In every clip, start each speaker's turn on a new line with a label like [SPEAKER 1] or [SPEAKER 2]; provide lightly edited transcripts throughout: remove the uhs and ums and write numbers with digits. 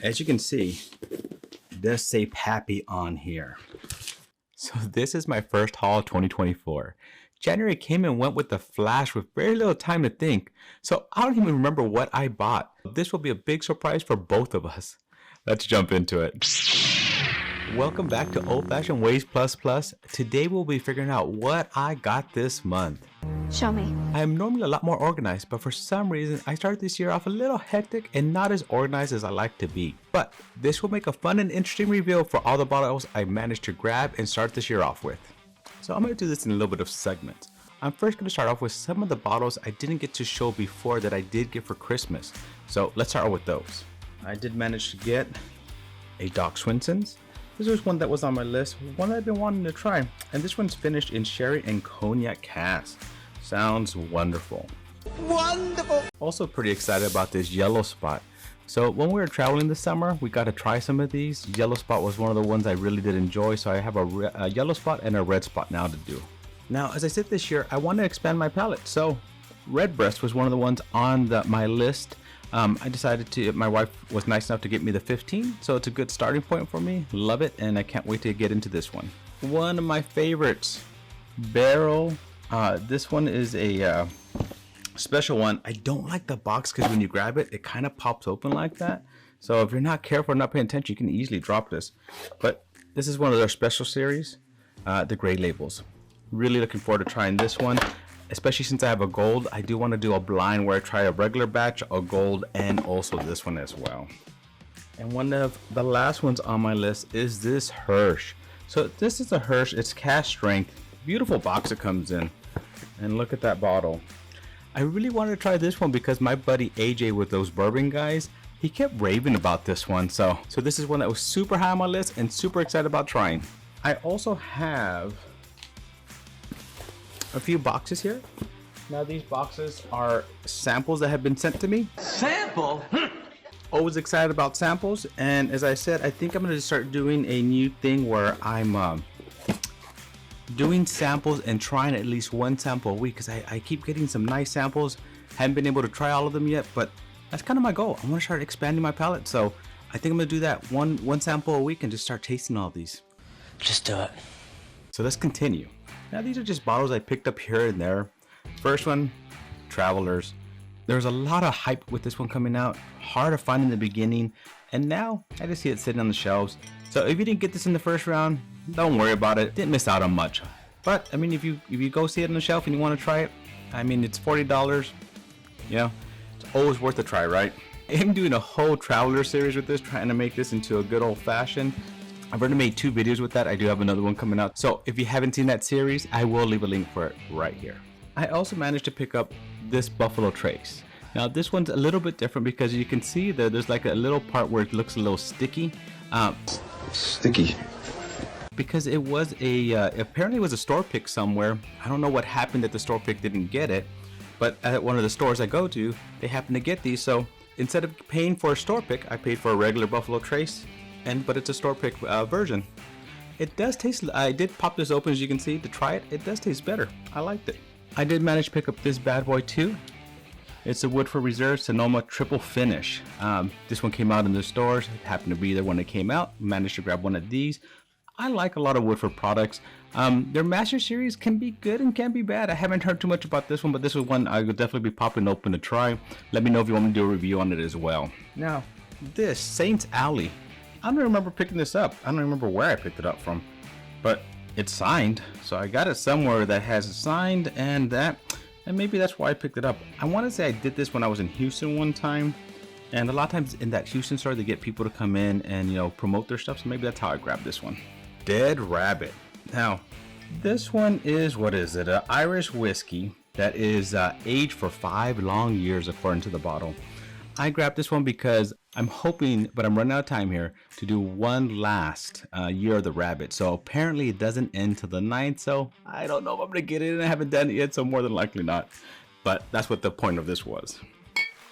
[SPEAKER 1] As you can see, it does say Pappy on here. So this is my first haul of 2024. January came and went with a flash with very little time to think. So I don't even remember what I bought. This will be a big surprise for both of us. Let's jump into it. Welcome back to Old Fashioned Ways Plus Plus. Today we'll be figuring out what I got this month.
[SPEAKER 2] Show me.
[SPEAKER 1] I am normally a lot more organized, but for some reason I started this year off a little hectic and not as organized as I like to be. But this will make a fun and interesting reveal for all the bottles I managed to grab and start this year off with. So I'm going to do this in a little bit of segments. I'm first going to start off with some of the bottles I didn't get to show before that I did get for Christmas. So let's start with those. I did manage to get a Doc Swinson's. This was one that was on my list, one that I've been wanting to try, and this one's finished in sherry and cognac cask. Sounds wonderful. Wonderful! Also pretty excited about this Yellow Spot. So when we were traveling this summer, we got to try some of these. Yellow Spot was one of the ones I really did enjoy, so I have a Yellow Spot and a Red Spot now to do. Now, as I said this year, I want to expand my palette, so Redbreast was one of the ones on my list. I decided to, my wife was nice enough to get me the 15, so it's a good starting point for me. Love it, and I can't wait to get into this one. One of my favorites, Barrel. This one is a special one. I don't like the box because when you grab it, it kind of pops open like that. So if you're not careful or not paying attention, you can easily drop this. But this is one of their special series, the gray labels. Really looking forward to trying this one. Especially since I have a gold, I do want to do a blind where I try a regular batch, a gold, and also this one as well. And one of the last ones on my list is this Hirsch. So this is a Hirsch, it's cast strength. Beautiful box it comes in. And look at that bottle. I really wanted to try this one because my buddy AJ with those bourbon guys, he kept raving about this one. So this is one that was super high on my list and super excited about trying. I also have a few boxes here. Now these boxes are samples that have been sent to me.
[SPEAKER 3] Sample?
[SPEAKER 1] Always excited about samples, and as I said, I think I'm going to start doing a new thing where I'm doing samples and trying at least one sample a week, because I keep getting some nice samples. Haven't been able to try all of them yet, but that's kind of my goal. I want to start expanding my palette, so I think I'm going to do that one sample a week and just start tasting all these.
[SPEAKER 3] Just do it.
[SPEAKER 1] So let's continue. Now these are just bottles I picked up here and there. First one, Travelers. There's a lot of hype with this one coming out. Hard to find in the beginning, and now I just see it sitting on the shelves. So if you didn't get this in the first round, don't worry about it. Didn't miss out on much. But I mean, if you go see it on the shelf and you want to try it, I mean, it's $40. You know, it's always worth a try, right? I'm doing a whole Traveler series with this, trying to make this into a good old fashioned. I've already made 2 videos with that. I do have another one coming out. So if you haven't seen that series, I will leave a link for it right here. I also managed to pick up this Buffalo Trace. Now this one's a little bit different because you can see that there's like a little part where it looks a little sticky.
[SPEAKER 4] Sticky.
[SPEAKER 1] Because it was apparently it was a store pick somewhere. I don't know what happened that the store pick didn't get it, but at one of the stores I go to, they happen to get these. So instead of paying for a store pick, I paid for a regular Buffalo Trace. But it's a store pick version. It does taste, I did pop this open as you can see to try it. It does taste better. I liked it. I did manage to pick up this bad boy too. It's a Woodford Reserve Sonoma Triple Finish. This one came out in the stores. It happened to be there when it came out. Managed to grab one of these. I like a lot of Woodford products. Their Master Series can be good and can be bad. I haven't heard too much about this one, but this is one I would definitely be popping open to try. Let me know if you want me to do a review on it as well. Now, this Saints Alley. I don't remember picking this up. I don't remember where I picked it up from, but it's signed. So I got it somewhere that has it signed, and maybe that's why I picked it up. I want to say I did this when I was in Houston one time, and a lot of times in that Houston store they get people to come in and promote their stuff. So maybe that's how I grabbed this one. Dead Rabbit. Now, this one is, what is it? An Irish whiskey that is aged for 5 long years according to the bottle. I grabbed this one because I'm hoping, but I'm running out of time here, to do one last Year of the Rabbit. So apparently it doesn't end till the 9th, so I don't know if I'm going to get it, and I haven't done it yet, so more than likely not. But that's what the point of this was.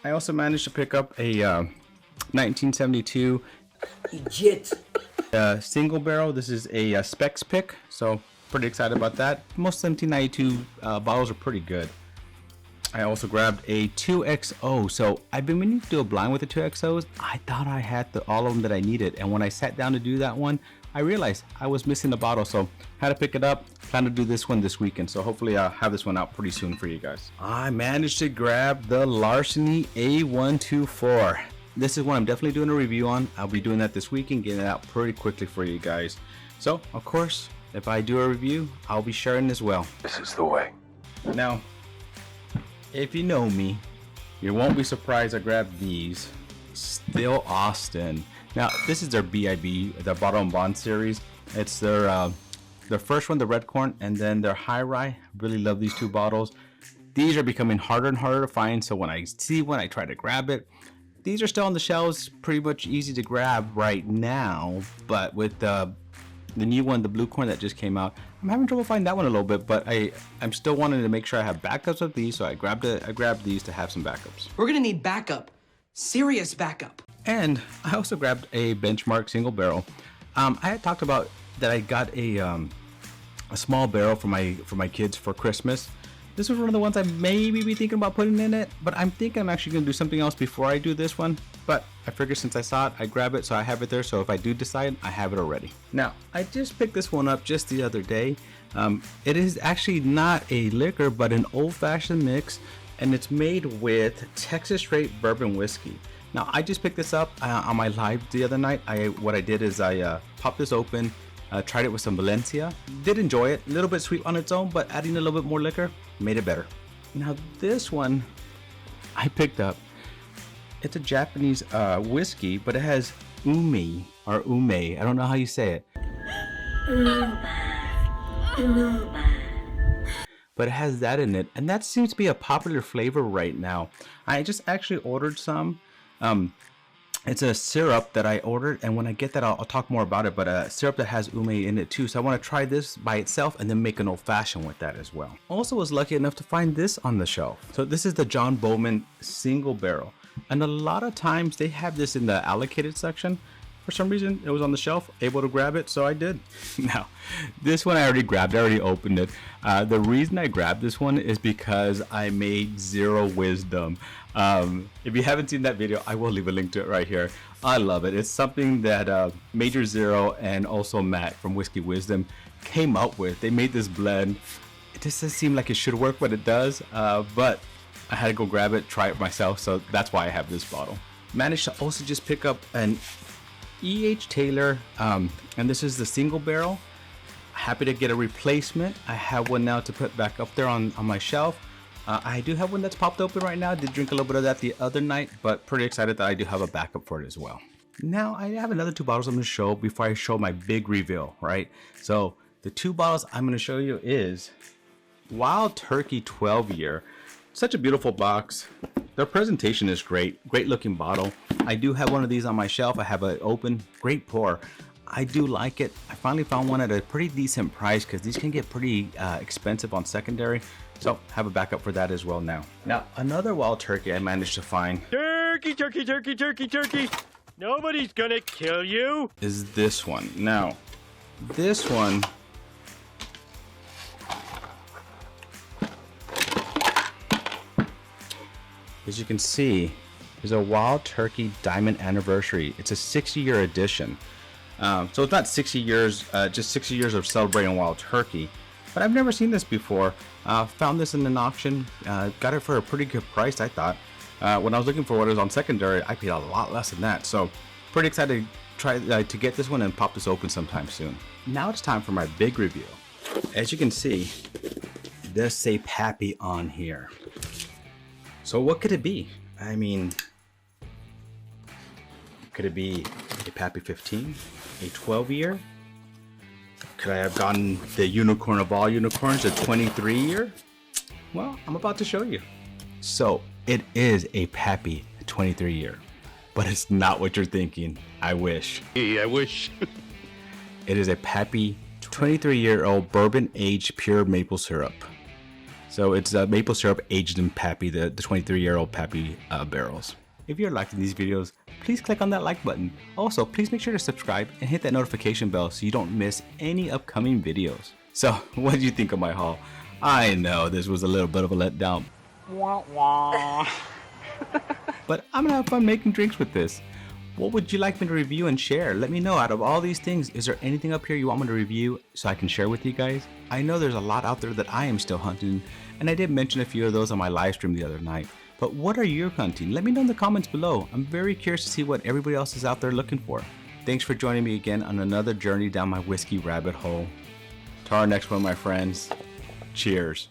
[SPEAKER 1] I also managed to pick up a 1972
[SPEAKER 3] Legit.
[SPEAKER 1] single barrel. This is a Specs pick, so pretty excited about that. Most 1792 bottles are pretty good. I also grabbed a 2XO. So I've been meaning to do a blind with the 2XOs. I thought I had all of them that I needed. And when I sat down to do that one, I realized I was missing the bottle. So had to pick it up. Plan to do this one this weekend. So hopefully I'll have this one out pretty soon for you guys. I managed to grab the Larceny A124. This is one I'm definitely doing a review on. I'll be doing that this weekend, getting it out pretty quickly for you guys. So of course, if I do a review, I'll be sharing as well.
[SPEAKER 4] This is the way.
[SPEAKER 1] Now, if you know me, you won't be surprised I grabbed these. Still Austin. Now, this is their BIB, their Bottle and Bond series. It's their first one, the red corn, and then their high rye. Really love these two bottles. These are becoming harder and harder to find, so when I see one, I try to grab it. These are still on the shelves, pretty much easy to grab right now, but with the new one, the blue corn that just came out, I'm having trouble finding that one a little bit, but I'm still wanting to make sure I have backups of these, so I grabbed these to have some backups.
[SPEAKER 2] We're gonna need backup. Serious backup.
[SPEAKER 1] And I also grabbed a Benchmark single barrel. I had talked about that I got a small barrel for my kids for Christmas. This was one of the ones I maybe be thinking about putting in it, but I'm thinking I'm actually gonna do something else before I do this one. But I figured since I saw it, I grab it, so I have it there. So if I do decide, I have it already. Now, I just picked this one up just the other day. It is actually not a liquor, but an old-fashioned mix, and it's made with Texas straight bourbon whiskey. Now, I just picked this up on my live the other night. What I did is I popped this open, tried it with some Valencia. Did enjoy it, a little bit sweet on its own, but adding a little bit more liquor made it better. Now, this one I picked up. It's a Japanese whiskey, but it has ume. I don't know how you say it. But it has that in it, and that seems to be a popular flavor right now. I just actually ordered some. It's a syrup that I ordered, and when I get that, I'll talk more about it, but a syrup that has ume in it too. So I want to try this by itself and then make an old-fashioned with that as well. Also was lucky enough to find this on the shelf. So this is the John Bowman single barrel. And a lot of times they have this in the allocated section. For some reason, it was on the shelf, able to grab it, so I did. Now, this one I already grabbed, I already opened it. The reason I grabbed this one is because I made Zero Wisdom. If you haven't seen that video, I will leave a link to it right here. I love it. It's something that Major Zero and also Matt from Whiskey Wisdom came up with. They made this blend. It just doesn't seem like it should work, but it does. But I had to go grab it, try it myself, so that's why I have this bottle. Managed to also just pick up an E.H. Taylor, and this is the single barrel. Happy to get a replacement. I have one now to put back up there on my shelf. I do have one that's popped open right now. I did drink a little bit of that the other night, but pretty excited that I do have a backup for it as well. Now I have another two bottles I'm going to show before I show my big reveal, right? So the two bottles I'm going to show you is Wild Turkey 12 year. Such a beautiful box. Their presentation is great. Great looking bottle. I do have one of these on my shelf. I have it open. Great pour. I do like it. I finally found one at a pretty decent price because these can get pretty expensive on secondary. So have a backup for that as well now. Now, another Wild Turkey I managed to find.
[SPEAKER 5] Turkey, turkey, turkey, turkey, turkey. Nobody's gonna kill you.
[SPEAKER 1] Is this one. Now, this one as you can see, is a Wild Turkey Diamond Anniversary. It's a 60-year edition. So it's not 60 years, just 60 years of celebrating Wild Turkey. But I've never seen this before. Found this in an auction. Got it for a pretty good price, I thought. When I was looking for what was on secondary, I paid a lot less than that. So pretty excited to try to get this one and pop this open sometime soon. Now it's time for my big review. As you can see, it does say Pappy on here. So what could it be? I mean, could it be a Pappy 15? A 12 year? Could I have gotten the unicorn of all unicorns, a 23 year? Well, I'm about to show you. So it is a Pappy 23 year, but it's not what you're thinking. I wish.
[SPEAKER 5] Hey, I wish.
[SPEAKER 1] It is a Pappy 23-year-old bourbon aged pure maple syrup. So it's maple syrup aged in Pappy, the 23-year-old Pappy barrels. If you're liking these videos, please click on that like button. Also, please make sure to subscribe and hit that notification bell so you don't miss any upcoming videos. So, what did you think of my haul? I know this was a little bit of a letdown, But I'm gonna have fun making drinks with this. What would you like me to review and share? Let me know. Out of all these things, is there anything up here you want me to review so I can share with you guys? I know there's a lot out there that I am still hunting, and I did mention a few of those on my live stream the other night. But what are you hunting? Let me know in the comments below. I'm very curious to see what everybody else is out there looking for. Thanks for joining me again on another journey down my whiskey rabbit hole. To our next one, my friends. Cheers.